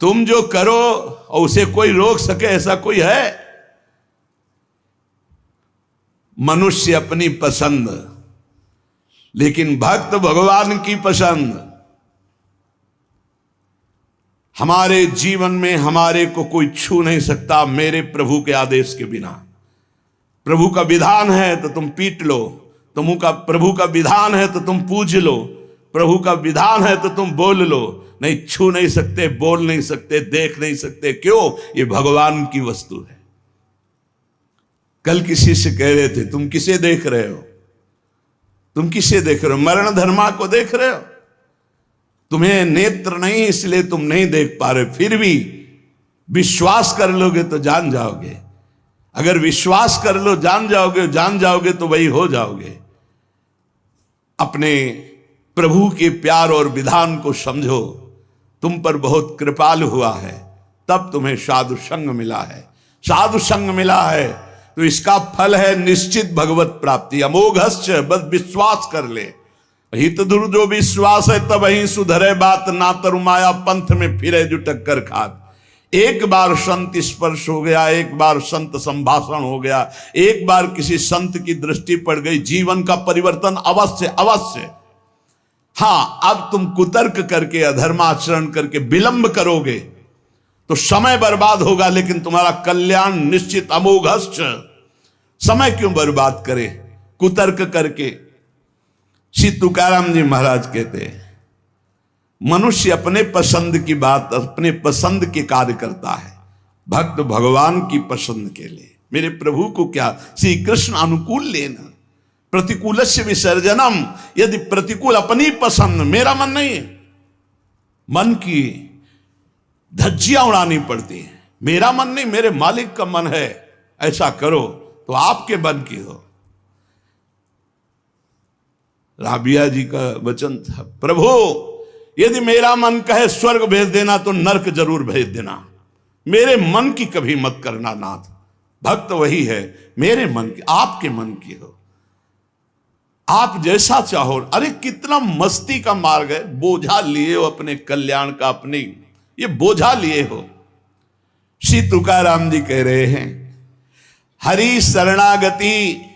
तुम जो करो और उसे कोई रोक सके ऐसा कोई है? मनुष्य अपनी पसंद, लेकिन भक्त भगवान की पसंद। हमारे जीवन में हमारे को कोई छू नहीं सकता मेरे प्रभु के आदेश के बिना। प्रभु का विधान है तो तुम पीट लो, प्रभु का विधान है तो तुम पूज लो, प्रभु का विधान है तो तुम बोल लो। नहीं, छू नहीं सकते, बोल नहीं सकते, देख नहीं सकते। क्यों? ये भगवान की वस्तु है। कल किसी से कह रहे थे, तुम किसे देख रहे हो? तुम किसे देख रहे हो? मरण धर्मा को देख रहे हो? तुम्हें नेत्र नहीं इसलिए तुम नहीं देख पा रहे, फिर भी विश्वास कर लोगे तो जान जाओगे। अगर विश्वास कर लो जान जाओगे तो वही हो जाओगे। अपने प्रभु के प्यार और विधान को समझो। तुम पर बहुत कृपालु हुआ है, तब तुम्हें साधु संग मिला है। साधु संग मिला है तो इसका फल है निश्चित भगवत प्राप्ति। अमोघश्च, बस विश्वास कर ले। हित दुर जो विश्वास है तब ही सुधरे बात, ना तरु माया पंथ में फिरे जो टक्कर खात। एक बार संत स्पर्श हो गया, एक बार संत संभाषण हो गया, एक बार किसी संत की दृष्टि पड़ गई, जीवन का परिवर्तन अवश्य अवश्य। हाँ, अब तुम कुतर्क करके अधर्माचरण करके विलंब करोगे तो समय बर्बाद होगा, लेकिन तुम्हारा कल्याण निश्चित। अमोघश्च, समय क्यों बर्बाद करे कुतर्क करके? श्री तुकाराम जी महाराज कहते हैं, मनुष्य अपने पसंद की बात, अपने पसंद के कार्य करता है, भक्त भगवान की पसंद के लिए। मेरे प्रभु को क्या श्री कृष्ण अनुकूल लेना, प्रतिकूलस्य विसर्जनम। यदि प्रतिकूल अपनी पसंद, मेरा मन नहीं है, मन की धज्जियां उड़ानी पड़ती हैं। मेरा मन नहीं, मेरे मालिक का मन है, ऐसा करो तो आपके मन की हो। राबिया जी का वचन था, प्रभु यदि मेरा मन कहे स्वर्ग भेज देना तो नरक जरूर भेज देना, मेरे मन की कभी मत करना नाथ। भक्त वही है, मेरे मन की, आपके मन की हो, आप जैसा चाहो। अरे कितना मस्ती का मार्ग है, बोझा लिए हो अपने कल्याण का, अपने ये बोझा लिए हो। श्री तुकाराम जी कह रहे हैं, हरि शरणागति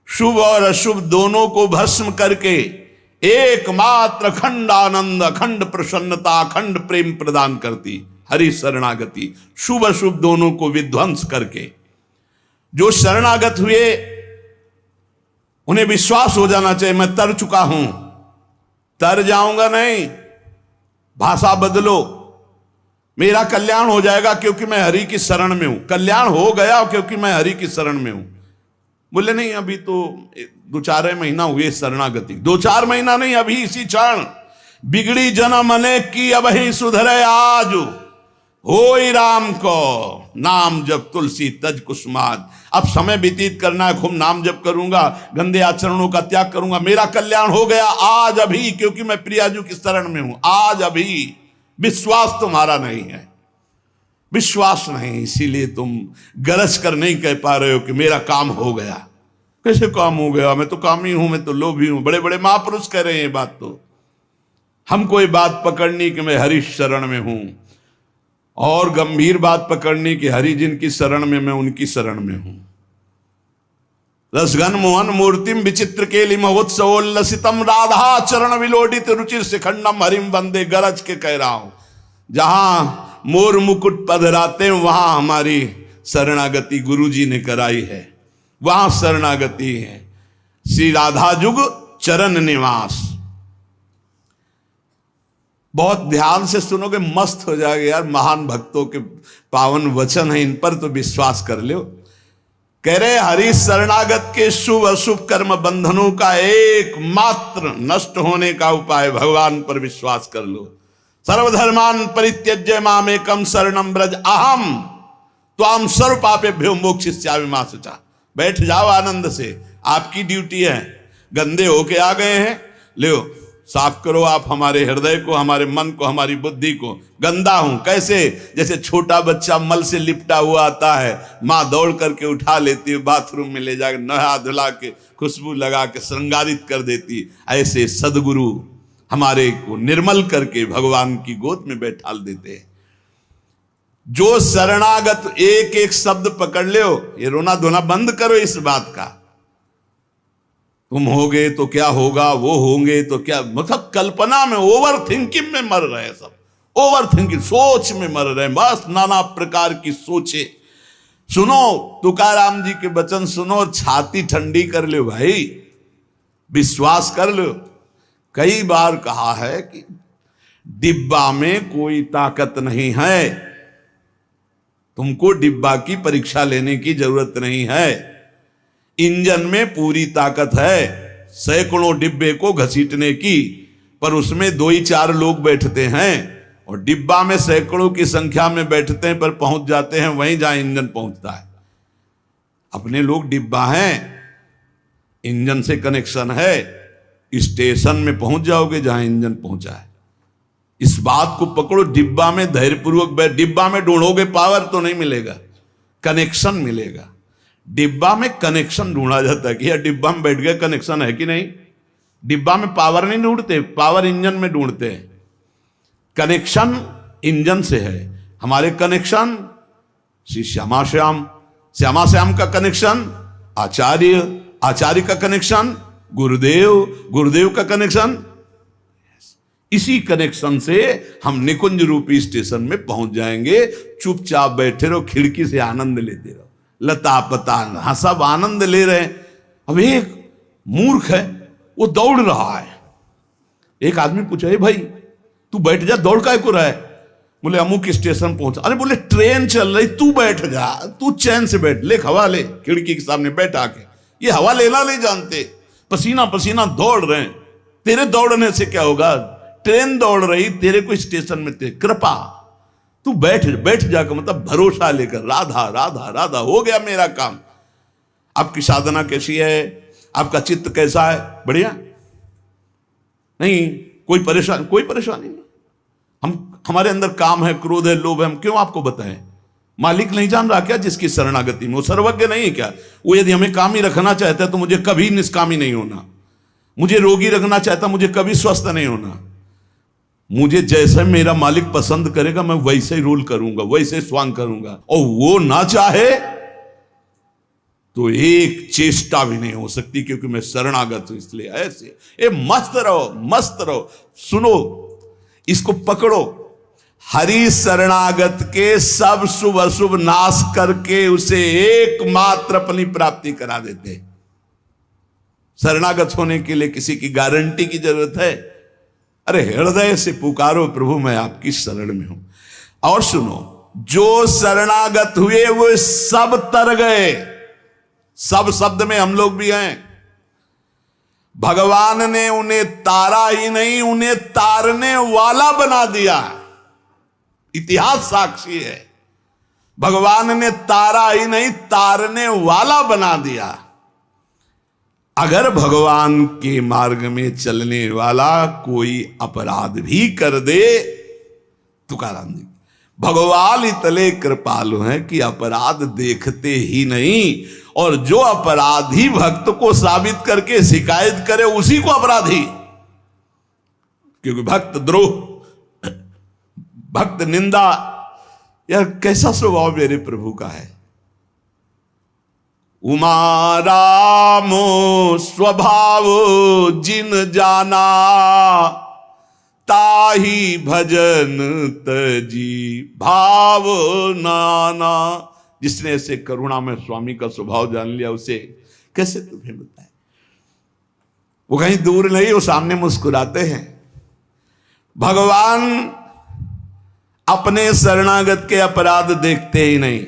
शुभ और अशुभ दोनों को भस्म करके एकमात्र अखंड आनंद, अखंड प्रसन्नता, अखंड प्रेम प्रदान करती। हरि शरणागति शुभ अशुभ दोनों को विध्वंस करके, जो शरणागत हुए उन्हें विश्वास हो जाना चाहिए मैं तर चुका हूं, तर जाऊंगा नहीं, भाषा बदलो, मेरा कल्याण हो जाएगा क्योंकि मैं हरि की शरण में हूं। कल्याण हो गया क्योंकि मैं हरि की शरण में हूं। बोले नहीं, अभी तो 2-4 महीना हुए शरणागति। 2-4 महीना नहीं, अभी इसी क्षण। बिगड़ी जन्म अनेक की अब ही सुधरे आज, होई राम को नाम जब तुलसी तज कुसुमाद। अब समय व्यतीत करना है, खूब नाम जप करूंगा, गंदे आचरणों का त्याग करूंगा, मेरा कल्याण हो गया आज अभी, क्योंकि मैं प्रियाजू की शरण में हूं। आज अभी विश्वास तुम्हारा नहीं है, विश्वास नहीं, इसीलिए तुम गरज कर नहीं कह पा रहे हो कि मेरा काम हो गया। कैसे काम हो गया? मैं तो कामी हूं, मैं तो लोभी हूं। बड़े बड़े महापुरुष कह रहे हैं ये बात। तो हमको ये बात पकड़नी कि मैं हरि शरण में हूं, और गंभीर बात पकड़नी कि हरि जिनकी शरण में मैं उनकी शरण में हूं। रसघन मोहन मूर्तिम विचित्र केलि महोत्सवोल्लसितम राधा चरण विलोडित रुचिर शिखंडम हरिम वंदे। गरज के कह रहा हूं, जहां मोर मुकुट पधराते वहां हमारी शरणागति गुरु जी ने कराई है, वहां शरणागति है। श्री राधा जुग चरण निवास। बहुत ध्यान से सुनोगे, मस्त हो जाएगा यार। महान भक्तों के पावन वचन है, इन पर तो विश्वास कर लो। कह रहे हरि शरणागत के शुभ अशुभ कर्म बंधनों का एकमात्र नष्ट होने का उपाय भगवान पर विश्वास कर लो। सर्वधर्मान परित्यज्य मामेकम शरणम ब्रज अहम त्वाम सर्व पापेभ्यो मोक्षयिष्यामि मा शुचा। बैठ जाओ आनंद से, आपकी ड्यूटी है। गंदे होके आ गए हैं, लो साफ करो आप हमारे हृदय को, हमारे मन को, हमारी बुद्धि को। गंदा हूं कैसे? जैसे छोटा बच्चा मल से लिपटा हुआ आता है, माँ दौड़ करके उठा लेती है, बाथरूम में ले जाकर नहा धुला के खुशबू लगा के श्रृंगारित कर देती। ऐसे सदगुरु हमारे को निर्मल करके भगवान की गोद में बैठाल देते हैं। जो शरणागत, एक एक शब्द पकड़ लो, ये रोना धोना बंद करो इस बात का। तुम होगे तो क्या होगा, वो होंगे तो क्या, मतलब कल्पना में, ओवर थिंकिंग में मर रहे हैं सब, ओवर थिंकिंग, सोच में मर रहे हैं, बस नाना प्रकार की सोचे। सुनो तुकाराम जी के वचन सुनो और छाती ठंडी कर लो भाई, विश्वास कर लो। कई बार कहा है कि डिब्बा में कोई ताकत नहीं है, तुमको डिब्बा की परीक्षा लेने की जरूरत नहीं है, इंजन में पूरी ताकत है सैकड़ों डिब्बे को घसीटने की, पर उसमें 2 ही 4 लोग बैठते हैं, और डिब्बा में सैकड़ों की संख्या में बैठते हैं पर पहुंच जाते हैं वहीं जहां इंजन पहुंचता है। अपने लोग डिब्बा हैं, इंजन से कनेक्शन है, स्टेशन में पहुंच जाओगे जहां इंजन पहुंचा है। इस बात को पकड़ो, डिब्बा में धैर्यपूर्वक बैठ, डिब्बा में ढूंढोगे पावर तो नहीं मिलेगा, कनेक्शन मिलेगा। डिब्बा में कनेक्शन ढूंढा जाता है कि यार डिब्बा में बैठ गया, कनेक्शन है कि नहीं। डिब्बा में पावर नहीं ढूंढते, पावर इंजन में ढूंढते हैं। कनेक्शन इंजन से है। हमारे कनेक्शन श्री श्यामा श्याम, श्यामा श्याम का कनेक्शन आचार्य, आचार्य का कनेक्शन गुरुदेव, गुरुदेव का कनेक्शन, इसी कनेक्शन से हम निकुंज रूपी स्टेशन में पहुंच जाएंगे। चुपचाप बैठे रहो, खिड़की से आनंद लेते रहो, लता पता, हाँ सब आनंद ले रहे हैं। अब एक मूर्ख है, वो दौड़ रहा है। एक आदमी पूछा, भाई तू बैठ जा, दौड़ काय को रहा है? बोले अमुक स्टेशन पहुंचा। अरे बोले ट्रेन चल रही, तू बैठ जा, तू चैन से बैठ, ले हवा ले, खिड़की के सामने बैठ आके। ये हवा लेना नहीं जानते, पसीना पसीना दौड़ रहे हैं। तेरे दौड़ने से क्या होगा, ट्रेन दौड़ रही, तेरे को स्टेशन में थे, कृपा तू बैठ बैठ जाकर, मतलब भरोसा लेकर, राधा राधा राधा, हो गया मेरा काम। आपकी साधना कैसी है, आपका चित्त कैसा है, बढ़िया नहीं, कोई परेशानी, कोई परेशानी नहीं। हमारे अंदर काम है, क्रोध है, लोभ है, हम क्यों आपको बताएं? मालिक नहीं जान रहा क्या जिसकी शरणागति में? वो सर्वज्ञ नहीं है क्या? वो यदि हमें कामी रखना चाहता है तो मुझे कभी निष्कामी नहीं होना, मुझे रोगी रखना चाहता, मुझे कभी स्वस्थ नहीं होना। मुझे जैसे मेरा मालिक पसंद करेगा मैं वैसे ही रोल करूंगा, वैसे स्वांग करूंगा, और वो ना चाहे तो एक चेष्टा भी नहीं हो सकती, क्योंकि मैं शरणागत हूं। इसलिए ऐसे ए मस्त रहो, मस्त रहो। सुनो, इसको पकड़ो। हरि शरणागत के सब शुभ अशुभ नाश करके उसे एकमात्र अपनी प्राप्ति करा देते। शरणागत होने के लिए किसी की गारंटी की जरूरत है? अरे हृदय से पुकारो, प्रभु मैं आपकी शरण में हूं। और सुनो, जो शरणागत हुए वो सब तर गए। सब शब्द में हम लोग भी हैं। भगवान ने उन्हें तारा ही नहीं, उन्हें तारने वाला बना दिया। इतिहास साक्षी है, भगवान ने तारा ही नहीं, तारने वाला बना दिया। अगर भगवान के मार्ग में चलने वाला कोई अपराध भी कर दे, तुकाराम जी, भगवान इतने कृपालु हैं कि अपराध देखते ही नहीं, और जो अपराधी भक्त को साबित करके शिकायत करे उसी को अपराधी। क्योंकि भक्त द्रोह, भक्त निंदा, यह कैसा स्वभाव मेरे प्रभु का है। उमा रामो स्वभाव जिन जाना, ताही भजन तजी भाव नाना। जिसने ऐसे करुणा में स्वामी का स्वभाव जान लिया, उसे कैसे तुम्हें बताए। वो कहीं दूर नहीं, वो सामने मुस्कुराते हैं। भगवान अपने शरणागत के अपराध देखते ही नहीं।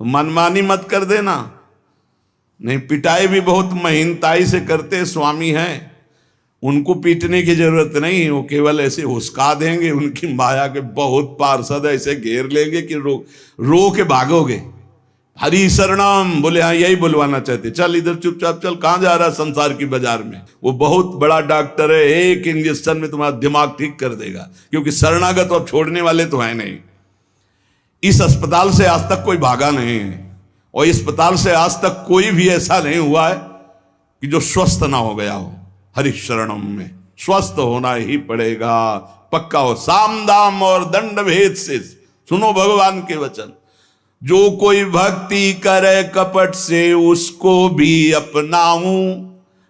मनमानी मत कर देना, नहीं पिटाई भी बहुत महीनताई से करते स्वामी हैं, उनको पीटने की जरूरत नहीं, वो केवल ऐसे हुस्का देंगे। उनकी माया के बहुत पार्षद ऐसे घेर लेंगे कि रो के भागोगे। हरि शरणम बोले, हाँ यही बुलवाना चाहते, चल इधर चुपचाप चल, कहां जा रहा संसार की बाजार में। वो बहुत बड़ा डॉक्टर है, एक इंजेक्शन में तुम्हारा दिमाग ठीक कर देगा, क्योंकि शरणागत अब छोड़ने वाले तो है नहीं। इस अस्पताल से आज तक कोई भागा नहीं है, और इस अस्पताल से आज तक कोई भी ऐसा नहीं हुआ है कि जो स्वस्थ ना हो गया हो। हरि शरणम में स्वस्थ होना ही पड़ेगा, पक्का हो। साम दाम और दंड भेद से सुनो भगवान के वचन, जो कोई भक्ति करे कपट से उसको भी अपनाऊं,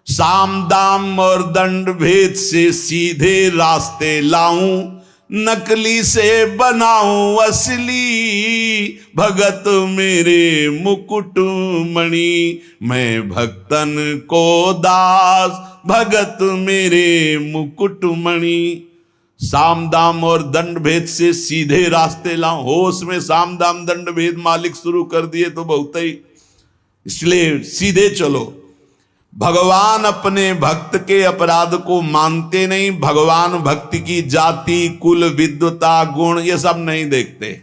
साम दाम और दंड भेद से सीधे रास्ते लाऊं, नकली से बनाऊं असली, भगत मेरे मुकुट मणि, मैं भक्तन को दास, भगत मेरे मुकुट मणि। साम दाम और दंड भेद से सीधे रास्ते लाऊं, होश में साम दाम दंड भेद मालिक शुरू कर दिए तो बहुत ही, इसलिए सीधे चलो। भगवान अपने भक्त के अपराध को मानते नहीं, भगवान भक्ति की जाति कुल विद्वता गुण ये सब नहीं देखते।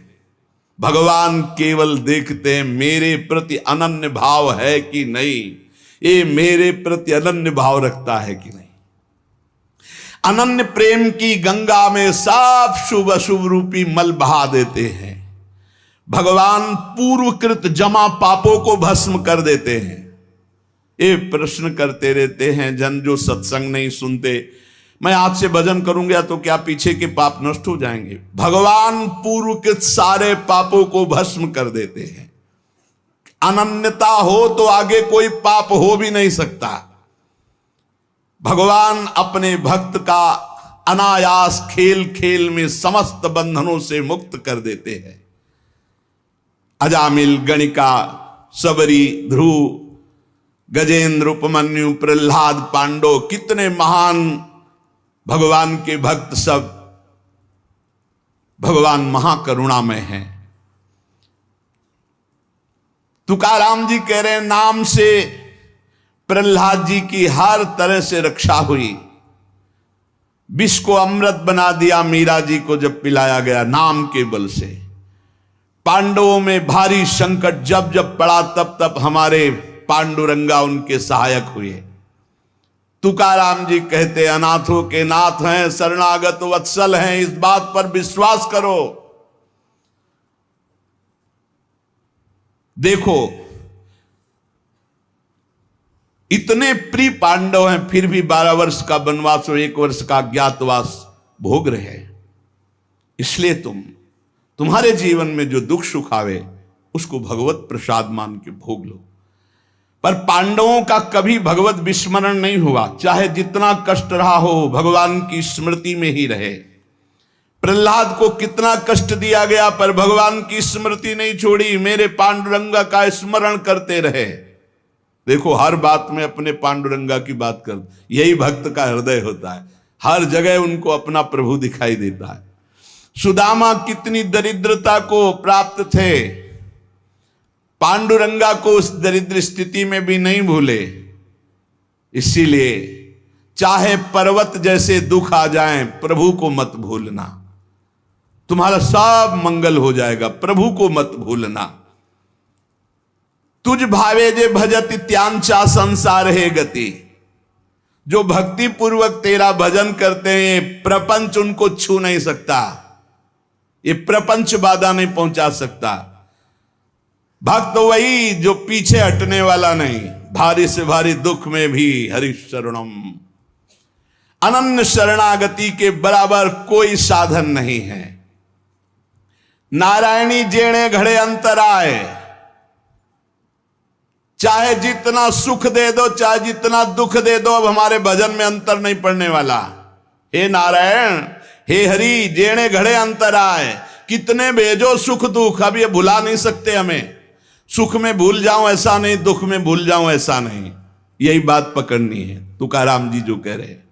भगवान केवल देखते हैं मेरे प्रति अनन्य भाव है कि नहीं, ये मेरे प्रति अनन्य भाव रखता है कि नहीं। अनन्य प्रेम की गंगा में सब शुभ अशुभ रूपी मल बहा देते हैं। भगवान पूर्वकृत जमा पापों को भस्म कर देते हैं। ये प्रश्न करते रहते हैं जन जो सत्संग नहीं सुनते, मैं आज से भजन करूंगा तो क्या पीछे के पाप नष्ट हो जाएंगे? भगवान पूर्व के सारे पापों को भस्म कर देते हैं। अनन्यता हो तो आगे कोई पाप हो भी नहीं सकता। भगवान अपने भक्त का अनायास खेल खेल में समस्त बंधनों से मुक्त कर देते हैं। अजामिल, गणिका, सबरी, ध्रुव, गजेंद्र, उपमन्यु, प्रहलाद, पांडव, कितने महान भगवान के भक्त, सब भगवान महाकरुणामय हैं। तुकाराम जी कह रहे हैं नाम से प्रहलाद जी की हर तरह से रक्षा हुई। विष को अमृत बना दिया मीरा जी को जब पिलाया गया नाम के बल से। पांडवों में भारी संकट जब जब पड़ा तब तब हमारे पांडुरंगा उनके सहायक हुए। तुकाराम जी कहते अनाथों के नाथ हैं, शरणागत वत्सल हैं, इस बात पर विश्वास करो। देखो इतने प्रिय पांडव हैं फिर भी 12 वर्ष का वनवास और 1 वर्ष का अज्ञातवास भोग रहे हैं। इसलिए तुम्हारे जीवन में जो दुख सुख आवे उसको भगवत प्रसाद मान के भोग लो। पर पांडवों का कभी भगवत विस्मरण नहीं हुआ, चाहे जितना कष्ट रहा हो भगवान की स्मृति में ही रहे। प्रहलाद को कितना कष्ट दिया गया पर भगवान की स्मृति नहीं छोड़ी, मेरे पांडुरंगा का स्मरण करते रहे। देखो हर बात में अपने पांडुरंगा की बात कर, यही भक्त का हृदय होता है। हर जगह उनको अपना प्रभु दिखाई देता है। सुदामा कितनी दरिद्रता को प्राप्त थे, पांडुरंगा को उस दरिद्र स्थिति में भी नहीं भूले। इसीलिए चाहे पर्वत जैसे दुख आ जाएं, प्रभु को मत भूलना, तुम्हारा सब मंगल हो जाएगा। प्रभु को मत भूलना। तुझ भावे जे भजत त्यांचा संसार है गति। जो भक्ति पूर्वक तेरा भजन करते हैं प्रपंच उनको छू नहीं सकता, ये प्रपंच बाधा नहीं पहुंचा सकता। भक्त वही जो पीछे हटने वाला नहीं, भारी से भारी दुख में भी हरि शरणम। अनन्य शरणागति के बराबर कोई साधन नहीं है। नारायणी जेणे घड़े अंतराय, चाहे जितना सुख दे दो चाहे जितना दुख दे दो, अब हमारे भजन में अंतर नहीं पड़ने वाला। हे नारायण, हे हरि, जेणे घड़े अंतराय, कितने भेजो सुख दुख, अब ये भुला नहीं सकते हमें। सुख में भूल जाऊं ऐसा नहीं, दुख में भूल जाऊं ऐसा नहीं, यही बात पकड़नी है। तुकाराम जी जो कह रहे हैं,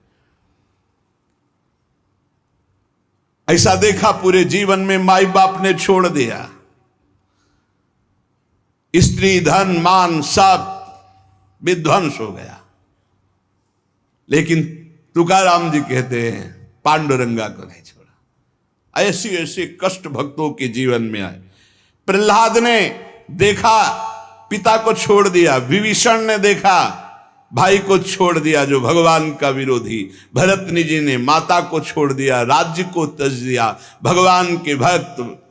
ऐसा देखा पूरे जीवन में माई बाप ने छोड़ दिया, स्त्री धन मान सब विध्वंस हो गया, लेकिन तुकाराम जी कहते हैं पांडुरंगा को नहीं छोड़ा। ऐसी ऐसी कष्ट भक्तों के जीवन में आए। प्रहलाद ने देखा पिता को छोड़ दिया, विभीषण ने देखा भाई को छोड़ दिया जो भगवान का विरोधी, भरतनी जी ने माता को छोड़ दिया, राज्य को त्यज दिया। भगवान के भक्त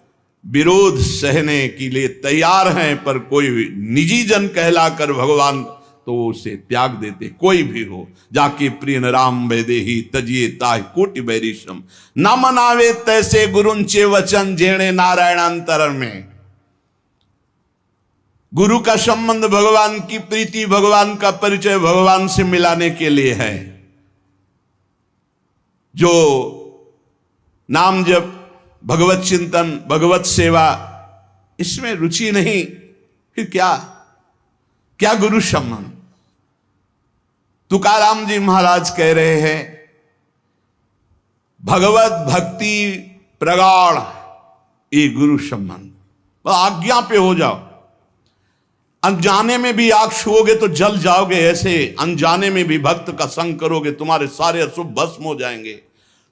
विरोध सहने के लिए तैयार हैं, पर कोई निजी जन कहलाकर भगवान तो उसे त्याग देते, कोई भी हो। जाके प्रिय राम वैदेही तजिए ताहि कोटि बैरिशम, न मनावे तैसे गुरुंचे वचन जेणे नारायणांतर में। गुरु का संबंध भगवान की प्रीति, भगवान का परिचय भगवान से मिलाने के लिए है। जो नाम जप, भगवत चिंतन, भगवत सेवा, इसमें रुचि नहीं, फिर क्या गुरु संबंध। तुकाराम जी महाराज कह रहे हैं, भगवत भक्ति प्रगाढ़ ये गुरु संबंध। आज्ञा पे हो जाओ। अनजाने में भी आग छुओगे तो जल जाओगे, ऐसे अनजाने में भी भक्त का संग करोगे, तुम्हारे सारे अशुभ भस्म हो जाएंगे,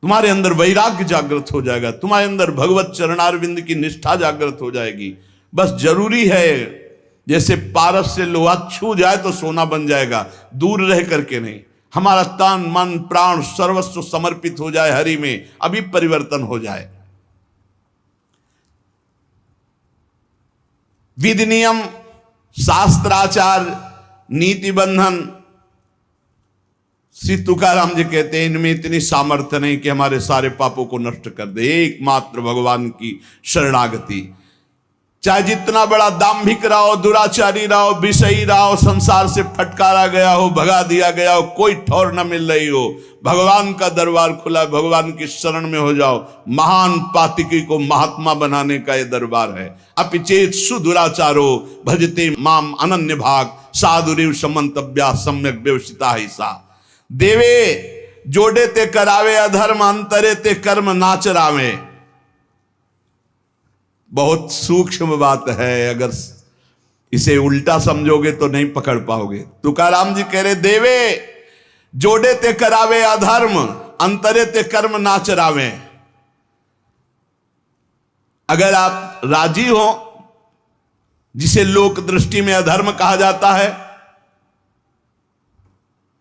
तुम्हारे अंदर वैराग्य जागृत हो जाएगा, तुम्हारे अंदर भगवत चरणारविंद की निष्ठा जागृत हो जाएगी। बस जरूरी है, जैसे पारस से लोहा छू जाए तो सोना बन जाएगा, दूर रह करके नहीं। हमारा तन मन प्राण सर्वस्व समर्पित हो जाए हरि में, अभी परिवर्तन हो जाए। विधि नियम शास्त्राचार नीति बंधन, श्री तुकाराम जी कहते हैं इनमें इतनी सामर्थ्य नहीं कि हमारे सारे पापों को नष्ट कर दे। एकमात्र भगवान की शरणागति, चाहे जितना बड़ा दाम्भिक रहो, दुराचारी रहो, विषयी रहो, संसार से फटकारा गया हो, भगा दिया गया हो, कोई ठौर न मिल रही हो, भगवान का दरबार खुला, भगवान की शरण में हो जाओ। महान पातिकी को महात्मा बनाने का ये दरबार है। अपिचेत सुदुराचारो भजते माम अनन्य भाग, साधुरिव समंतव्या सम्यक व्यवसिता ही सा। देवे जोड़े ते करावे अधर्म, अंतरे ते कर्म नाचरावे। बहुत सूक्ष्म बात है, अगर इसे उल्टा समझोगे तो नहीं पकड़ पाओगे। तुकाराम जी कह रहे, देवे जोड़े ते करावे अधर्म, अंतरे ते कर्म नाचरावे। अगर आप राजी हो, जिसे लोक दृष्टि में अधर्म कहा जाता है,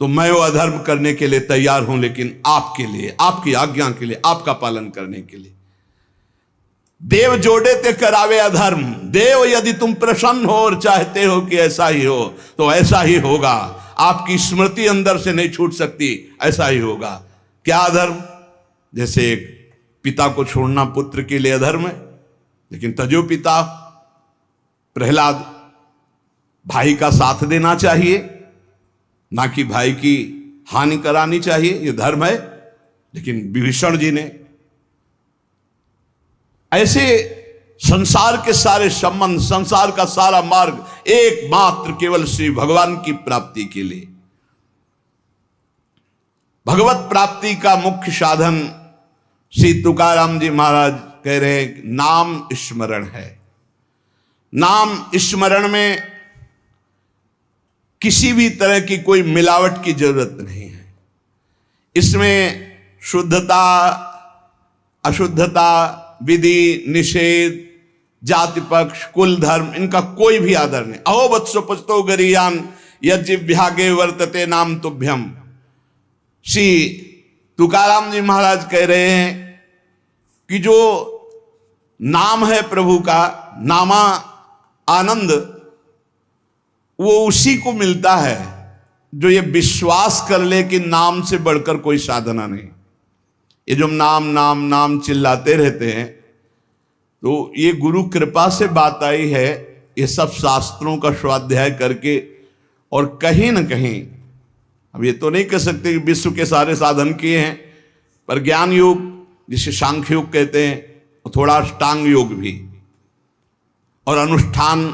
तो मैं वो अधर्म करने के लिए तैयार हूं, लेकिन आपके लिए, आपकी आज्ञा के लिए, आपका पालन करने के लिए। देव जोड़े ते करावे अधर्म। देव यदि तुम प्रसन्न हो और चाहते हो कि ऐसा ही हो, तो ऐसा ही होगा। आपकी स्मृति अंदर से नहीं छूट सकती, ऐसा ही होगा। क्या अधर्म? जैसे एक पिता को छोड़ना पुत्र के लिए अधर्म है, लेकिन तजो पिता प्रहलाद, भाई का साथ देना चाहिए, ना कि भाई की हानि करानी चाहिए, यह धर्म है। लेकिन विभीषण जी ने ऐसे संसार के सारे संबंध, संसार का सारा मार्ग एकमात्र केवल श्री भगवान की प्राप्ति के लिए। भगवत प्राप्ति का मुख्य साधन श्री तुकाराम जी महाराज कह रहे हैं, नाम स्मरण है। नाम स्मरण में किसी भी तरह की कोई मिलावट की जरूरत नहीं है। इसमें शुद्धता, अशुद्धता, विधि निषेध, जाति पक्ष, कुल धर्म, इनका कोई भी आदर नहीं। अहो वत्सो पचतो गरीयान यज्ञागे वर्तते नाम तुभ्यम। श्री तुकाराम जी महाराज कह रहे हैं कि जो नाम है प्रभु का, नामा आनंद, वो उसी को मिलता है जो ये विश्वास कर ले कि नाम से बढ़कर कोई साधना नहीं। ये जो नाम नाम नाम चिल्लाते रहते हैं, तो ये गुरु कृपा से बात आई है। ये सब शास्त्रों का स्वाध्याय करके, और कहीं ना कहीं, अब ये तो नहीं कह सकते कि विश्व के सारे साधन किए हैं, पर ज्ञान योग जिसे सांख्य योग कहते हैं, और थोड़ा अष्टांग योग भी, और अनुष्ठान,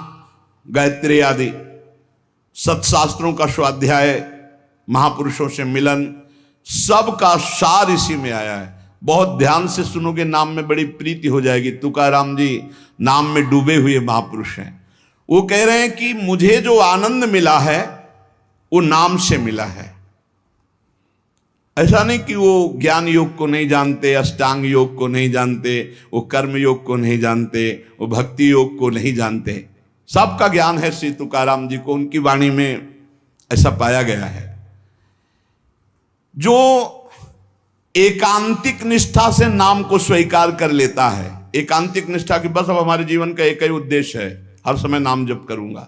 गायत्री आदि सत्शास्त्रों का स्वाध्याय, महापुरुषों से मिलन, सबका सार इसी में आया है। बहुत ध्यान से सुनोगे, नाम में बड़ी प्रीति हो जाएगी। तुकाराम जी नाम में डूबे हुए महापुरुष हैं। वो कह रहे हैं कि मुझे जो आनंद मिला है वो नाम से मिला है। ऐसा नहीं कि वो ज्ञान योग को नहीं जानते, अष्टांग योग को नहीं जानते, वो कर्म योग को नहीं जानते, वो भक्ति योग को नहीं जानते। सबका ज्ञान है श्री तुकाराम जी को, उनकी वाणी में ऐसा पाया गया है। जो एकांतिक निष्ठा से नाम को स्वीकार कर लेता है, एकांतिक निष्ठा की बस अब हमारे जीवन का एक ही उद्देश्य है, हर समय नाम जप करूंगा,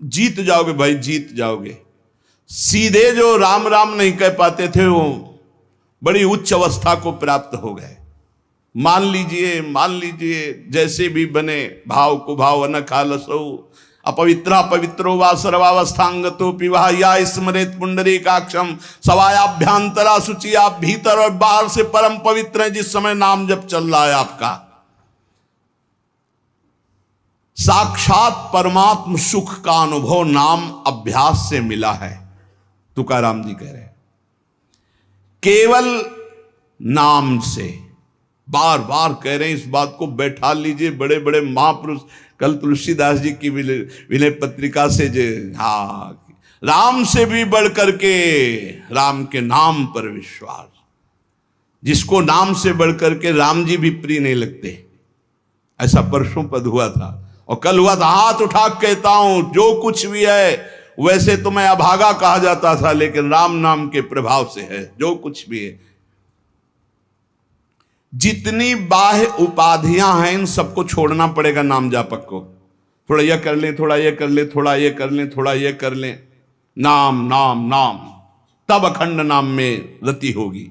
जीत जाओगे भाई, जीत जाओगे। सीधे जो राम राम नहीं कह पाते थे वो बड़ी उच्च अवस्था को प्राप्त हो गए। मान लीजिए जैसे भी बने, भाव को भाव न खालसो, अपवित्रा पवित्रो वा सर्वावस्थांगतो पिवा या स्मरेत पुंडरीकाक्षम, सवायाभ्यांतरा शुचि, आप भीतर और बाहर से परम पवित्र हैं जिस समय नाम जब चल रहा है आपका। साक्षात परमात्म सुख का अनुभव नाम अभ्यास से मिला है, तुकाराम जी कह रहे हैं। केवल नाम से, बार बार कह रहे हैं इस बात को, बैठा लीजिए। बड़े बड़े महापुरुष, कल तुलसीदास जी की विनय पत्रिका से जो, हाँ, राम से भी बढ़ करके राम के नाम पर विश्वास, जिसको नाम से बढ़ करके राम जी भी प्रिय नहीं लगते, ऐसा परसों पद हुआ था। और कल हुआ था, हाथ उठा कहता हूं जो कुछ भी है, वैसे तो मैं अभागा कहा जाता था, लेकिन राम नाम के प्रभाव से है जो कुछ भी है। जितनी बाह्य उपाधियां हैं इन सबको छोड़ना पड़ेगा नाम जापक को। थोड़ा यह कर लें, थोड़ा यह कर लें, थोड़ा यह कर लें, थोड़ा यह कर लें, नाम नाम नाम, तब अखंड नाम में रति होगी।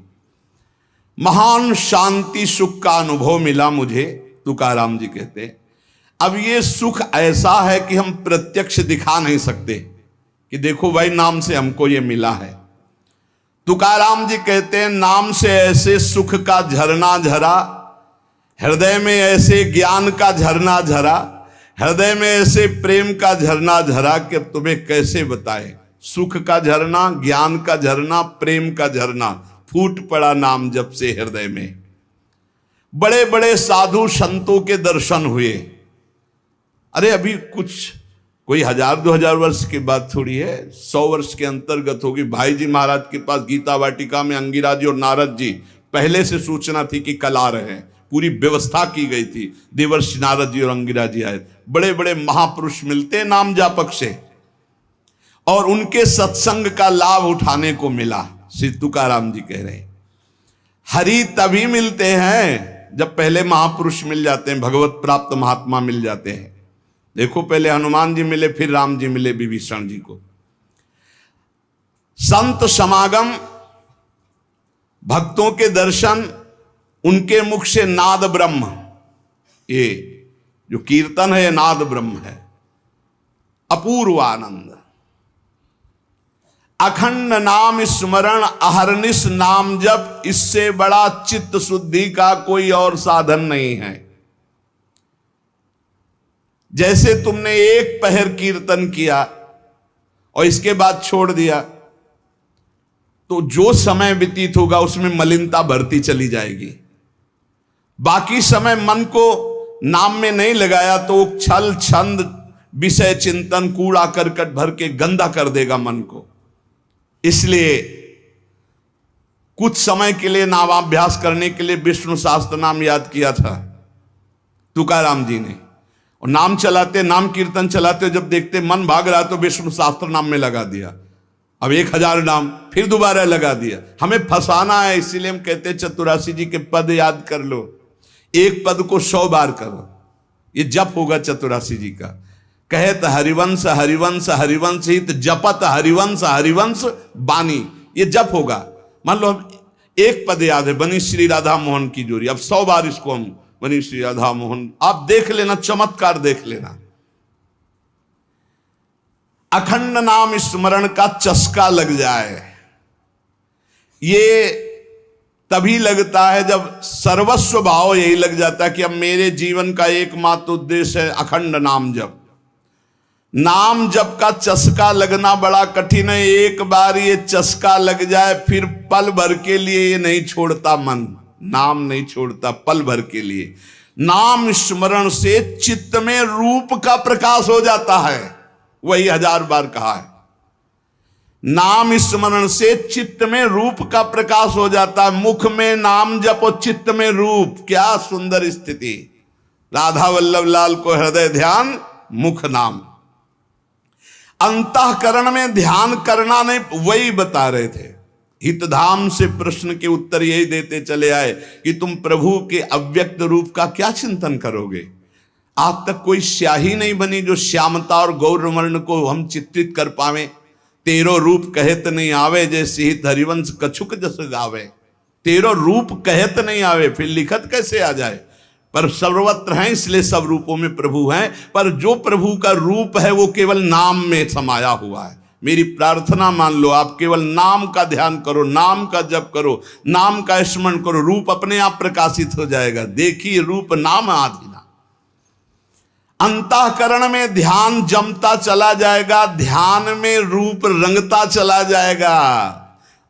महान शांति सुख का अनुभव मिला मुझे, तुकाराम जी कहते। अब ये सुख ऐसा है कि हम प्रत्यक्ष दिखा नहीं सकते कि देखो भाई नाम से हमको ये मिला है। तुकाराम जी कहते हैं नाम से ऐसे सुख का झरना झरा, हृदय में ऐसे ज्ञान का झरना झरा, हृदय में ऐसे प्रेम का झरना झरा कि तुम्हें कैसे बताएं। सुख का झरना, ज्ञान का झरना, प्रेम का झरना फूट पड़ा नाम जब से हृदय में। बड़े बड़े साधु संतों के दर्शन हुए। अरे अभी कुछ कोई 1000-2000 वर्ष की बात थोड़ी है, 100 वर्ष के अंतर्गत होगी। भाई जी महाराज के पास गीता वाटिका में अंगिरा जी और नारद जी, पहले से सूचना थी कि कल आ रहे हैं, पूरी व्यवस्था की गई थी। देवर्षि नारद जी और अंगिरा जी आए। बड़े बड़े महापुरुष मिलते नाम जापक से, और उनके सत्संग का लाभ उठाने को मिला। श्री तुकाराम जी कह रहे हैं हरि तभी मिलते हैं जब पहले महापुरुष मिल जाते हैं, भगवत प्राप्त महात्मा मिल जाते हैं। देखो पहले हनुमान जी मिले, फिर राम जी मिले विभीषण जी को। संत समागम, भक्तों के दर्शन, उनके मुख से नाद ब्रह्म, ये जो कीर्तन है ये नाद ब्रह्म है। अपूर्व आनंद, अखंड नाम स्मरण, अहरनिश नाम जप, इससे बड़ा चित्त शुद्धि का कोई और साधन नहीं है। जैसे तुमने एक पहर कीर्तन किया और इसके बाद छोड़ दिया, तो जो समय व्यतीत होगा उसमें मलिनता बढ़ती चली जाएगी। बाकी समय मन को नाम में नहीं लगाया तो छल छंद विषय चिंतन कूड़ा करकट भर के गंदा कर देगा मन को। इसलिए कुछ समय के लिए नामाभ्यास करने के लिए विष्णु सहस्त्र नाम याद किया था तुकाराम जी ने, और नाम चलाते, नाम कीर्तन चलाते, जब देखते मन भाग रहा तो विष्णु सहस्त्र नाम में लगा दिया। अब 1000 नाम फिर दोबारा लगा दिया। हमें फंसाना है, इसीलिए हम कहते हैं चतुरासी जी के पद याद कर लो, एक पद को 100 बार करो, ये जप होगा चतुरासी जी का। कहत हरिवंश हरिवंश हरिवंश हित, जपत हरिवंश हरिवंश बानी, ये जप होगा। मान लो एक पद याद है, बनी श्री राधा मोहन की जोड़ी, अब 100 बार इसको हम बनी श्री राधा मोहन, आप देख लेना, चमत्कार देख लेना। अखंड नाम स्मरण का चस्का लग जाए, ये तभी लगता है जब सर्वस्व भाव यही लग जाता है कि अब मेरे जीवन का एकमात्र उद्देश्य है अखंड नाम जप। नाम जप का चस्का लगना बड़ा कठिन है। एक बार ये चस्का लग जाए फिर पल भर के लिए ये नहीं छोड़ता मन, नाम नहीं छोड़ता पल भर के लिए। नाम स्मरण से चित्त में रूप का प्रकाश हो जाता है, वही 1000 बार कहा है। नाम स्मरण से चित्त में रूप का प्रकाश हो जाता है। मुख में नाम जपो, चित्त में रूप, क्या सुंदर स्थिति। राधा वल्लभ लाल को हृदय ध्यान, मुख नाम। अंतःकरण में ध्यान करना नहीं, वही बता रहे थे। हितधाम से प्रश्न के उत्तर यही देते चले आए कि तुम प्रभु के अव्यक्त रूप का क्या चिंतन करोगे। आज तक कोई स्याही नहीं बनी जो श्यामता और गौरवर्ण को हम चित्रित कर पावे। तेरो रूप कहत नहीं आवे, जैसे ही हरिवंश कछुक जस गावे। तेरो रूप कहत नहीं आवे, फिर लिखत कैसे आ जाए? पर सर्वत्र हैं, इसलिए सब रूपों में प्रभु हैं। पर जो प्रभु का रूप है वो केवल नाम में समाया हुआ है। मेरी प्रार्थना मान लो, आप केवल नाम का ध्यान करो, नाम का जप करो, नाम का स्मरण करो, रूप अपने आप प्रकाशित हो जाएगा। देखिए रूप नाम आधीना। अंतःकरण में ध्यान जमता चला जाएगा, ध्यान में रूप रंगता चला जाएगा,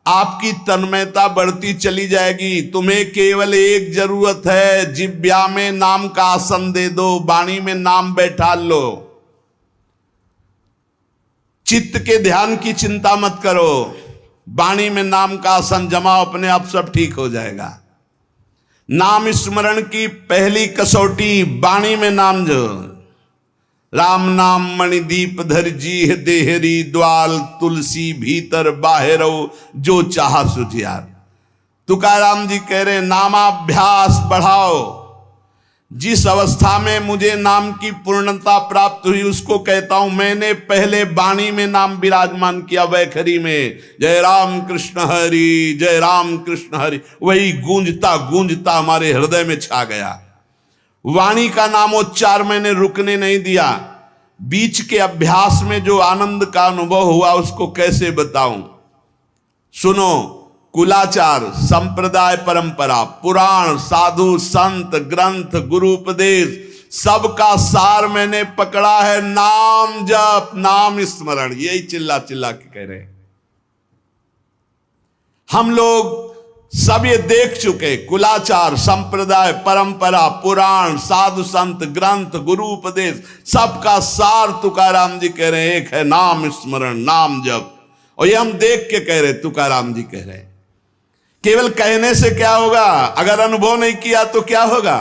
आपकी तन्मयता बढ़ती चली जाएगी। तुम्हें केवल एक जरूरत है, जिब्या में नाम का आसन दे दो, वाणी में नाम बैठा लो। चित्त के ध्यान की चिंता मत करो, वाणी में नाम का आसन जमाओ, अपने आप सब ठीक हो जाएगा। नाम स्मरण की पहली कसौटी वाणी में नाम जो राम नाम मणिदीप धर जी देहरी, द्वाल तुलसी भीतर बाहरो, जो चाहा सुझियार। तुकाराम जी कह रहे नामाभ्यास बढ़ाओ। जिस अवस्था में मुझे नाम की पूर्णता प्राप्त हुई उसको कहता हूं मैंने पहले वाणी में नाम विराजमान किया, वैखरी में जय राम कृष्ण हरि, जय राम कृष्ण हरि, वही गूंजता गूंजता हमारे हृदय में छा गया। वाणी का नामोच्चार मैंने रुकने नहीं दिया। बीच के अभ्यास में जो आनंद का अनुभव हुआ उसको कैसे बताऊं? सुनो, कुलाचार, संप्रदाय, परंपरा, पुराण, साधु, संत, ग्रंथ, गुरु उपदेश, सबका सार मैंने पकड़ा है। नाम जप, नाम स्मरण, यही चिल्ला चिल्ला के कह रहे हैं। हम लोग सब ये देख चुके, कुलाचार, संप्रदाय, परंपरा, पुराण, साधु संत, ग्रंथ, गुरु उपदेश, सबका सार तुकाराम जी कह रहे हैं एक है नाम स्मरण, नाम जप। और ये हम देख के कह रहे, तुकाराम जी कह रहे। केवल कहने से क्या होगा? अगर अनुभव नहीं किया तो क्या होगा?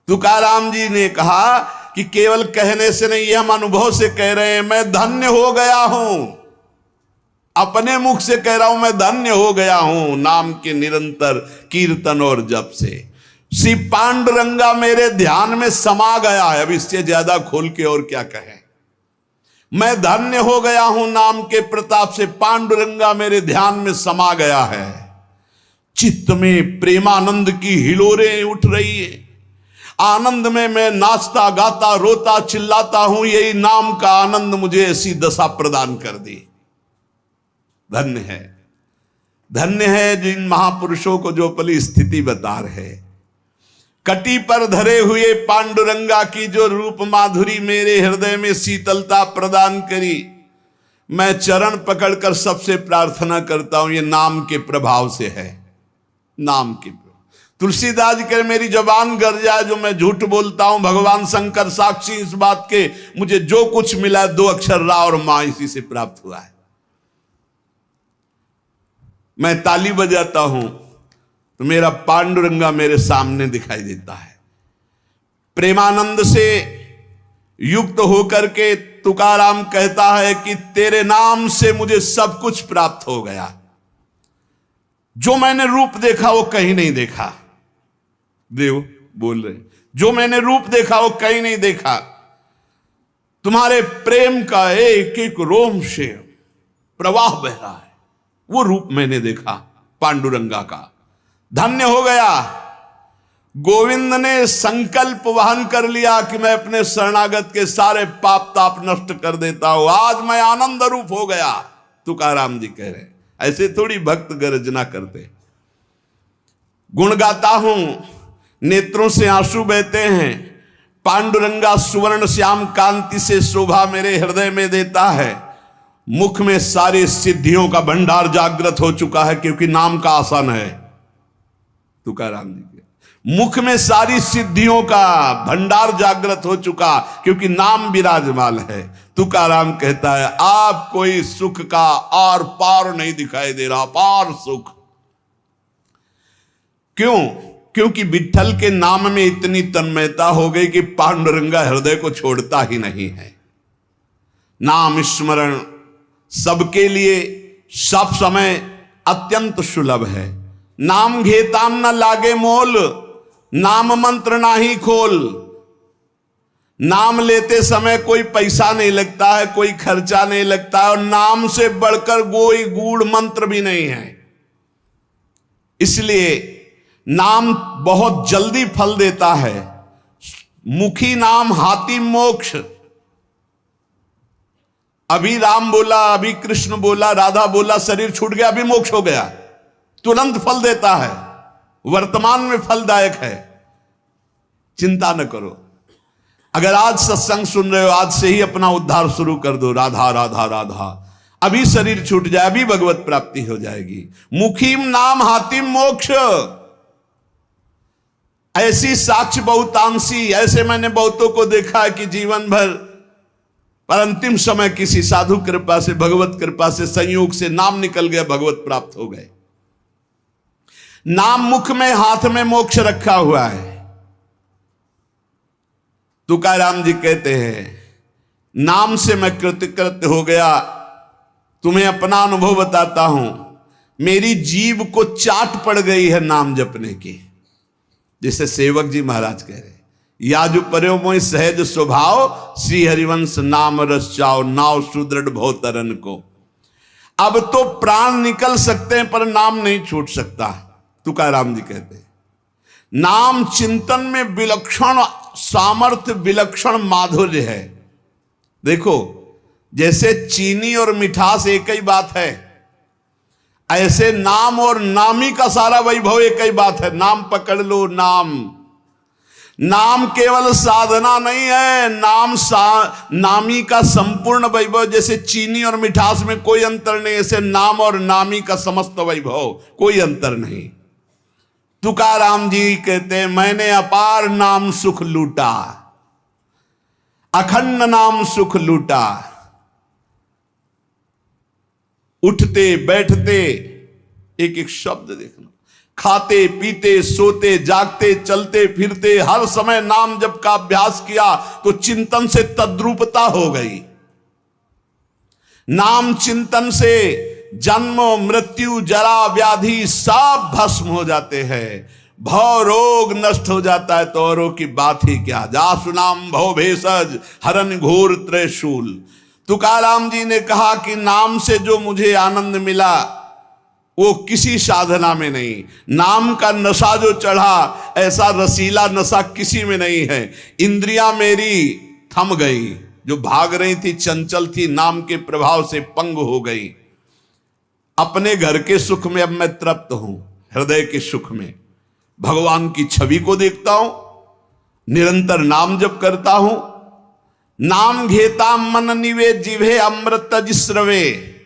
तुकाराम जी ने कहा कि केवल कहने से नहीं, ये हम अनुभव से कह रहे हैं। मैं धन्य हो गया हूं, अपने मुख से कह रहा हूं, मैं धन्य हो गया हूं नाम के निरंतर कीर्तन और जप से। श्री पांडुरंगा मेरे ध्यान में समा गया है। अब इससे ज्यादा खोल के और क्या कहें? मैं धन्य हो गया हूं नाम के प्रताप से, पांडुरंगा मेरे ध्यान में समा गया है। चित्त में प्रेमानंद की हिलोरें उठ रही है। आनंद में मैं नाचता गाता रोता चिल्लाता हूं। यही नाम का आनंद मुझे ऐसी दशा प्रदान कर दी। धन्य है, धन्य है जिन महापुरुषों को जो पली स्थिति बता रहे। कटी पर धरे हुए पांडुरंगा की जो रूप माधुरी मेरे हृदय में शीतलता प्रदान करी। मैं चरण पकड़कर सबसे प्रार्थना करता हूं, ये नाम के प्रभाव से है। नाम के तुलसीदास जी कह मेरी जबान गर जाए जो मैं झूठ बोलता हूं, भगवान शंकर साक्षी इस बात के, मुझे जो कुछ मिला 2 अक्षर रा और मां इसी से प्राप्त हुआ है। मैं ताली बजाता हूं तो मेरा पांडुरंगा मेरे सामने दिखाई देता है। प्रेमानंद से युक्त होकर के तुकाराम कहता है कि तेरे नाम से मुझे सब कुछ प्राप्त हो गया। जो मैंने रूप देखा वो कहीं नहीं देखा। देव बोल रहे, जो मैंने रूप देखा वो कहीं नहीं देखा। तुम्हारे प्रेम का एक एक रोम से प्रवाह बह रहा है, वो रूप मैंने देखा पांडुरंगा का। धन्य हो गया। गोविंद ने संकल्प वहन कर लिया कि मैं अपने शरणागत के सारे पाप ताप नष्ट कर देता हूं। आज मैं आनंद रूप हो गया, तुकाराम जी कह रहे। ऐसे थोड़ी भक्त गर्जना करते। गुण गाता हूं, नेत्रों से आंसू बहते हैं। पांडुरंगा सुवर्ण श्याम कांति से शोभा मेरे हृदय में देता है। मुख में सारी सिद्धियों का भंडार जागृत हो चुका है, क्योंकि नाम का आसन है। तुकाराम जी के मुख में सारी सिद्धियों का भंडार जागृत हो चुका, क्योंकि नाम विराजमान है। तुकाराम कहता है आप कोई सुख का आर पार नहीं दिखाई दे रहा, पार सुख। क्यों? क्योंकि विठ्ठल के नाम में इतनी तन्मयता हो गई कि पांडुरंगा हृदय को छोड़ता ही नहीं है। नाम स्मरण सबके लिए सब समय अत्यंत सुलभ है। नाम घेताम न लागे मोल, नाम मंत्र नाही खोल। नाम लेते समय कोई पैसा नहीं लगता है, कोई खर्चा नहीं लगता है, और नाम से बढ़कर कोई गूढ़ मंत्र भी नहीं है। इसलिए नाम बहुत जल्दी फल देता है। मुखी नाम हाथी मोक्ष। अभी राम बोला, अभी कृष्ण बोला, राधा बोला, शरीर छूट गया, अभी मोक्ष हो गया, तुरंत फल देता है, वर्तमान में फलदायक है। चिंता न करो। अगर आज सत्संग सुन रहे हो, आज से ही अपना उद्धार शुरू कर दो। राधा राधा राधा, अभी शरीर छूट जाए, अभी भगवत प्राप्ति हो जाएगी। मुखीम नाम हातिम मोक्ष। ऐसी साक्ष्य बहुतांशी, ऐसे मैंने बहुतों को देखा है कि जीवन भर पर अंतिम समय किसी साधु कृपा से, भगवत कृपा से, संयोग से नाम निकल गया, भगवत प्राप्त हो गए। नाम मुख में, हाथ में मोक्ष रखा हुआ है। तुकाराम जी कहते हैं, नाम से मैं कृतकृत्य हो गया। तुम्हें अपना अनुभव बताता हूं, मेरी जीभ को चाट पड़ गई है नाम जपने की। जैसे सेवक जी महाराज कह रहे, या जो पर्यो मोहि सहज स्वभाव, श्री हरिवंश नाम रस चाओ, नाव सुदृढ़ भव तरन को। अब तो प्राण निकल सकते हैं पर नाम नहीं छूट सकता। तुकाराम जी कहते हैं, नाम चिंतन में विलक्षण सामर्थ्य, विलक्षण माधुर्य है। देखो, जैसे चीनी और मिठास एक ही बात है, ऐसे नाम और नामी का सारा वैभव एक ही बात है। नाम पकड़ लो। नाम केवल साधना नहीं है, नामी का संपूर्ण वैभव। जैसे चीनी और मिठास में कोई अंतर नहीं, ऐसे नाम और नामी का समस्त वैभव, कोई अंतर नहीं। तुकाराम जी कहते हैं, मैंने अपार नाम सुख लूटा, अखंड नाम सुख लूटा। उठते बैठते एक एक शब्द देखना, खाते पीते सोते जागते चलते फिरते हर समय नाम जप का अभ्यास किया तो चिंतन से तद्रूपता हो गई। नाम चिंतन से जन्म मृत्यु जरा व्याधि सब भस्म हो जाते हैं, भव रोग नष्ट हो जाता है, तो औरों की बात ही क्या। जासु नाम भव भेषज हरन घोर त्रिशूल। तुकाराम जी ने कहा कि नाम से जो मुझे आनंद मिला वो किसी साधना में नहीं। नाम का नशा जो चढ़ा, ऐसा रसीला नशा किसी में नहीं है। इंद्रियां मेरी थम गई, जो भाग रही थी, चंचल थी, नाम के प्रभाव से पंग हो गई। अपने घर के सुख में अब मैं तृप्त हूं, हृदय के सुख में भगवान की छवि को देखता हूं, निरंतर नाम जप करता हूं। नाम घेता मन निवे जिभे अमृत जिस्रवे।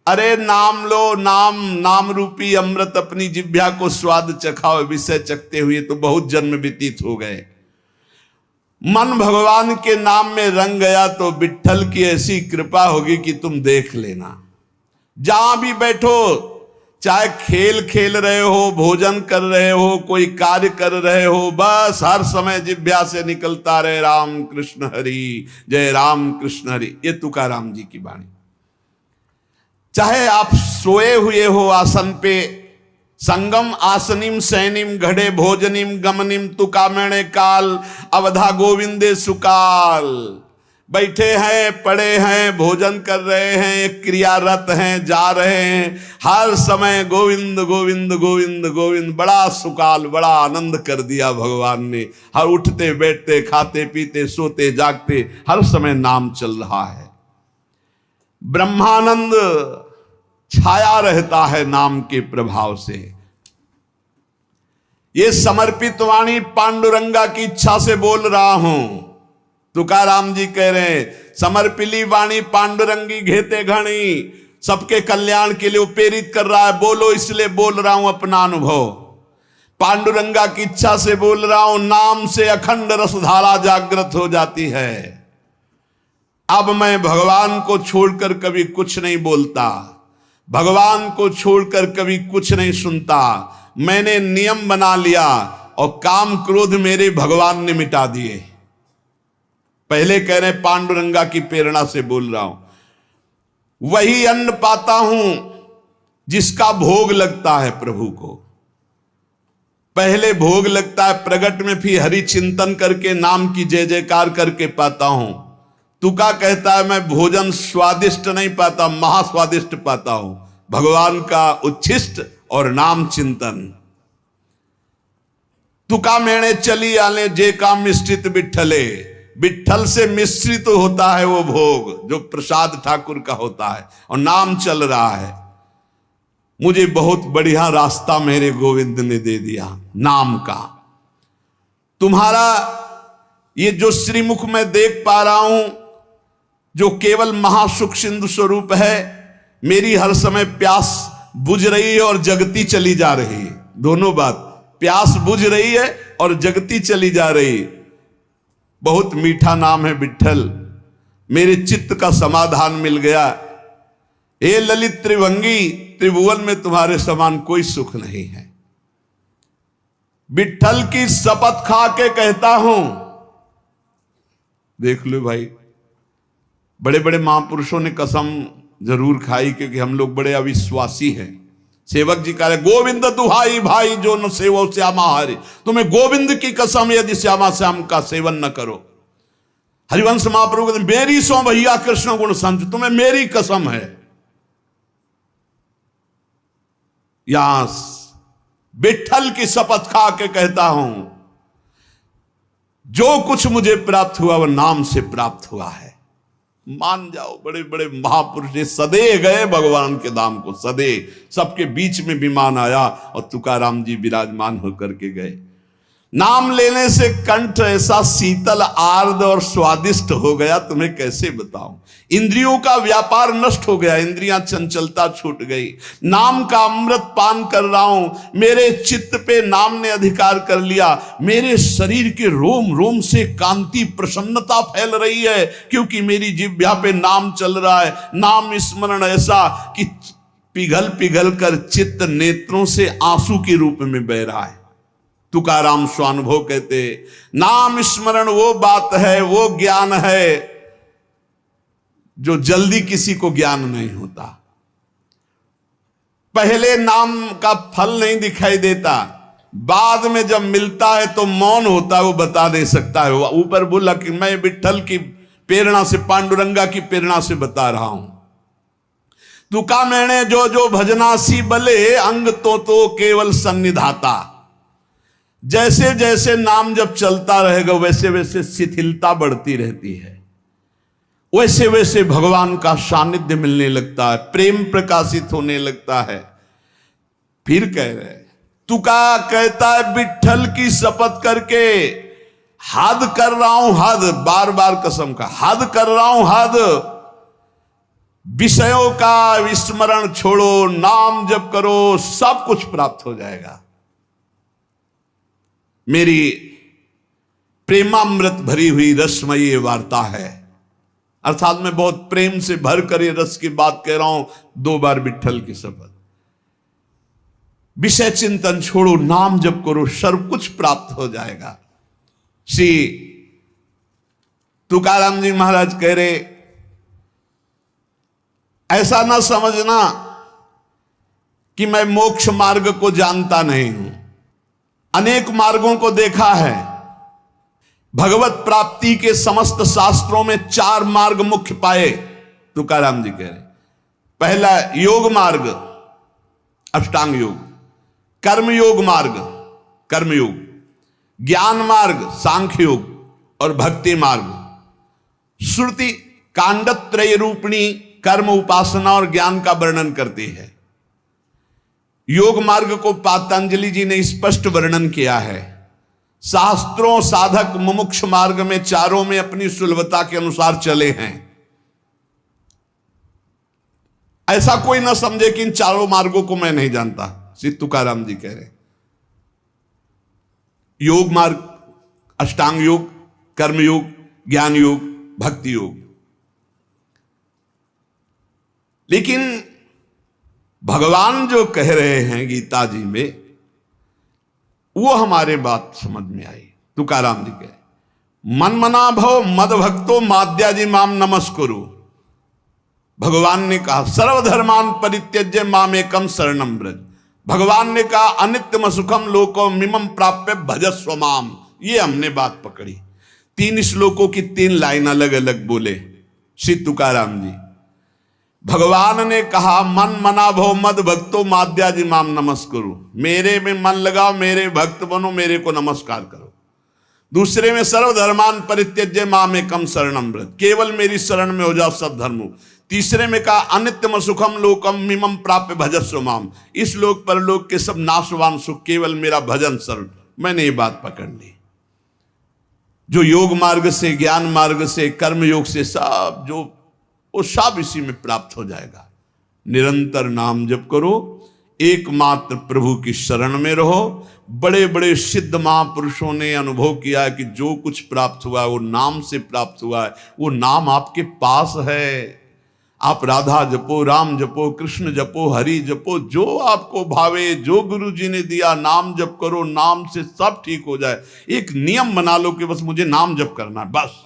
अरे नाम लो, नाम रूपी अमृत अपनी जिभ्या को स्वाद चखाओ। विषय चखते हुए तो बहुत जन्म व्यतीत हो गए। मन भगवान के नाम में रंग गया तो विट्ठल की ऐसी कृपा होगी कि तुम देख लेना। जहां भी बैठो, चाहे खेल खेल रहे हो, भोजन कर रहे हो, कोई कार्य कर रहे हो, बस हर समय जिह्वा से निकलता रहे राम कृष्ण हरि, जय राम कृष्ण हरि। ये तुकाराम जी की वाणी। चाहे आप सोए हुए हो आसन पे, संगम आसनिम सैनिम घड़े भोजनिम गमनिम तुकामणे काल अवधा गोविंदे सुकाल। बैठे हैं, पड़े हैं, भोजन कर रहे हैं, क्रियारत हैं, जा रहे हैं, हर समय गोविंद गोविंद गोविंद गोविंद। बड़ा सुकाल, बड़ा आनंद कर दिया भगवान ने। हर उठते बैठते, खाते पीते, सोते जागते, हर समय नाम चल रहा है। ब्रह्मानंद छाया रहता है नाम के प्रभाव से। ये समर्पित वाणी पांडुरंगा की इच्छा से बोल रहा हूं। तुकाराम जी कह रहे हैं, समर्पिली वाणी पांडुरंगी घेते घणी। सबके कल्याण के लिए प्रेरित कर रहा है, बोलो इसलिए बोल रहा हूं अपना अनुभव। पांडुरंगा की इच्छा से बोल रहा हूं। नाम से अखंड रसधारा जागृत हो जाती है। अब मैं भगवान को छोड़कर कभी कुछ नहीं बोलता, भगवान को छोड़कर कभी कुछ नहीं सुनता। मैंने नियम बना लिया और काम क्रोध मेरे भगवान ने मिटा दिए। पहले कह रहे पांडुरंगा की प्रेरणा से बोल रहा हूं। वही अन्न पाता हूं जिसका भोग लगता है प्रभु को। पहले भोग लगता है प्रगट में, फिर हरि चिंतन करके नाम की जय जयकार करके पाता हूं। तुका कहता है मैं भोजन स्वादिष्ट नहीं पाता, महास्वादिष्ट पाता हूं, भगवान का उच्छिष्ट और नाम चिंतन। तुका मेणे चली आले जे काम मिश्रित बिठले, बिठल से मिश्रित होता है वो भोग जो प्रसाद ठाकुर का होता है, और नाम चल रहा है। मुझे बहुत बढ़िया रास्ता मेरे गोविंद ने दे दिया नाम का। तुम्हारा ये जो श्रीमुख में देख पा रहा हूं, जो केवल महासुख सिंधु स्वरूप है, मेरी हर समय प्यास बुझ रही है और जगती चली जा रही है। दोनों बात, प्यास बुझ रही है और जगती चली जा रही। बहुत मीठा नाम है विठ्ठल, मेरे चित्त का समाधान मिल गया। हे ललित त्रिभंगी, त्रिभुवन में तुम्हारे समान कोई सुख नहीं है। विठ्ठल की शपथ खा के कहता हूं, देख लो भाई, बड़े बड़े महापुरुषों ने कसम जरूर खाई, क्योंकि हम लोग बड़े अविश्वासी हैं। सेवक जी कह रहे गोविंद दुहाई भाई जो न सेवो श्यामा हरे, तुम्हें गोविंद की कसम यदि श्यामा श्याम का सेवन न करो। हरिवंश महाप्रभु कहते मेरी सो भैया कृष्ण गुण संत, तुम्हें मेरी कसम है। यहां विठ्ठल की शपथ खा के कहता हूं, जो कुछ मुझे प्राप्त हुआ वह नाम से प्राप्त हुआ है। मान जाओ, बड़े बड़े महापुरुष सदे गए भगवान के धाम को, सदे सबके बीच में विमान आया और तुकाराम जी विराजमान होकर के गए। नाम लेने से कंठ ऐसा शीतल आर्द्र और स्वादिष्ट हो गया, तुम्हें कैसे बताऊं। इंद्रियों का व्यापार नष्ट हो गया, इंद्रियां चंचलता छूट गई। नाम का अमृत पान कर रहा हूं, मेरे चित्त पे नाम ने अधिकार कर लिया। मेरे शरीर के रोम रोम से कांति प्रसन्नता फैल रही है, क्योंकि मेरी जिह्वा पे नाम चल रहा है। नाम स्मरण ऐसा कि पिघल पिघल कर चित्त नेत्रों से आंसू के रूप में बह रहा है। तुकाराम स्वानुभव कहते, नाम स्मरण वो बात है, वो ज्ञान है जो जल्दी किसी को ज्ञान नहीं होता। पहले नाम का फल नहीं दिखाई देता, बाद में जब मिलता है तो मौन होता है, वो बता दे सकता है। ऊपर बोला कि मैं विठ्ठल की प्रेरणा से, पांडुरंगा की प्रेरणा से बता रहा हूं। तुका मैंने जो जो भजनासी बले, अंग तो केवल सन्निधाता। जैसे जैसे नाम जब चलता रहेगा वैसे वैसे शिथिलता बढ़ती रहती है, वैसे वैसे भगवान का सानिध्य मिलने लगता है, प्रेम प्रकाशित होने लगता है। फिर कह रहे, तुका कहता है विठ्ठल की शपथ करके हद कर रहा हूं, हद, बार बार कसम का हद कर रहा हूं, हद। विषयों का विस्मरण छोड़ो, नाम जप करो, सब कुछ प्राप्त हो जाएगा। मेरी प्रेमामृत भरी हुई रसमयी वार्ता है, अर्थात मैं बहुत प्रेम से भर कर ये रस की बात कह रहा हूं। 2 बार विठ्ठल की शपथ। विषय चिंतन छोड़ो, नाम जप करो, सर्व कुछ प्राप्त हो जाएगा। श्री तुकाराम जी महाराज कह रहे, ऐसा ना समझना कि मैं मोक्ष मार्ग को जानता नहीं हूं। अनेक मार्गों को देखा है। भगवत प्राप्ति के समस्त शास्त्रों में 4 मार्ग मुख्य पाए, तुकाराम जी कह रहे। पहला योग मार्ग, अष्टांग योग। कर्म योग मार्ग, कर्मयोग। ज्ञान मार्ग, सांख्य योग। और भक्ति मार्ग। श्रुति कांडत्रय रूपिणी कर्म, उपासना और ज्ञान का वर्णन करती है। योग मार्ग को पातंजलि जी ने स्पष्ट वर्णन किया है। शास्त्रों साधक मुमुक्ष मार्ग में चारों में अपनी सुलभता के अनुसार चले हैं। ऐसा कोई ना समझे कि इन चारों मार्गों को मैं नहीं जानता, श्री तुकाराम जी कह रहे। योग मार्ग, अष्टांग योग, कर्म योग, ज्ञान योग, भक्ति योग। लेकिन भगवान जो कह रहे हैं गीता जी में, वो हमारे बात समझ में आई। तुकाराम जी कहे, मन मना भव मद भक्तो माद्याजी माम नमस्कुरु। भगवान ने कहा सर्वधर्मान परित्यज्य माम एकम शरणम ब्रज। भगवान ने कहा अनित्यम सुखम लोको मिमम प्राप्य भजस्व माम। ये हमने बात पकड़ी। 3 श्लोकों की 3 लाइन अलग अलग बोले श्री तुकाराम जी। भगवान ने कहा मन मना भो मद भक्तो माद्याजी माम नमस्करो, मेरे में मन लगाओ, मेरे भक्त बनो, मेरे को नमस्कार करो। दूसरे में सर्वधर्मान परित्यज्य माम एकम शरणम व्रत, केवल मेरी शरण में हो जाओ सब धर्मों। तीसरे में कहा अनित्यम सुखम लोकम मिमम प्राप्य भजस्व माम, इस लोक पर लोक के सब नाशवान सुख केवल मेरा भजन शरण। मैंने ये बात पकड़ ली। जो योग मार्ग से, ज्ञान मार्ग से, कर्म योग से सब जो वो सब इसी में प्राप्त हो जाएगा। निरंतर नाम जप करो, एकमात्र प्रभु की शरण में रहो। बड़े बड़े सिद्ध महापुरुषों ने अनुभव किया है कि जो कुछ प्राप्त हुआ है वो नाम से प्राप्त हुआ है। वो नाम आपके पास है। आप राधा जपो, राम जपो, कृष्ण जपो, हरि जपो, जो आपको भावे, जो गुरु जी ने दिया नाम जप करो। नाम से सब ठीक हो जाए। एक नियम बना लो कि बस मुझे नाम जप करना है, बस।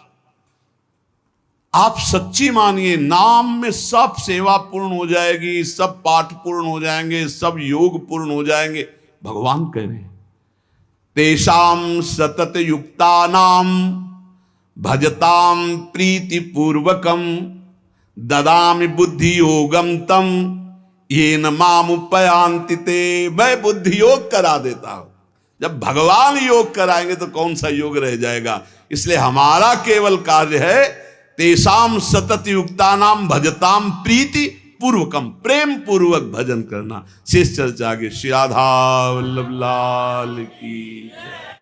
आप सच्ची मानिए, नाम में सब सेवा पूर्ण हो जाएगी, सब पाठ पूर्ण हो जाएंगे, सब योग पूर्ण हो जाएंगे। भगवान कह रहे हैं तेषाम सतत युक्तानाम भजताम प्रीति पूर्वकम ददामि बुद्धि योगम तम येन माम उपयांति ते। मैं बुद्धि योग करा देता हूं। जब भगवान योग कराएंगे तो कौन सा योग रह जाएगा। इसलिए हमारा केवल कार्य है तेषाम सतत युक्तानाम भजताम प्रीति पूर्वकम, प्रेम पूर्वक भजन करना। शेष चर्चा आगे। श्री राधा वल्लभ लाल की जय।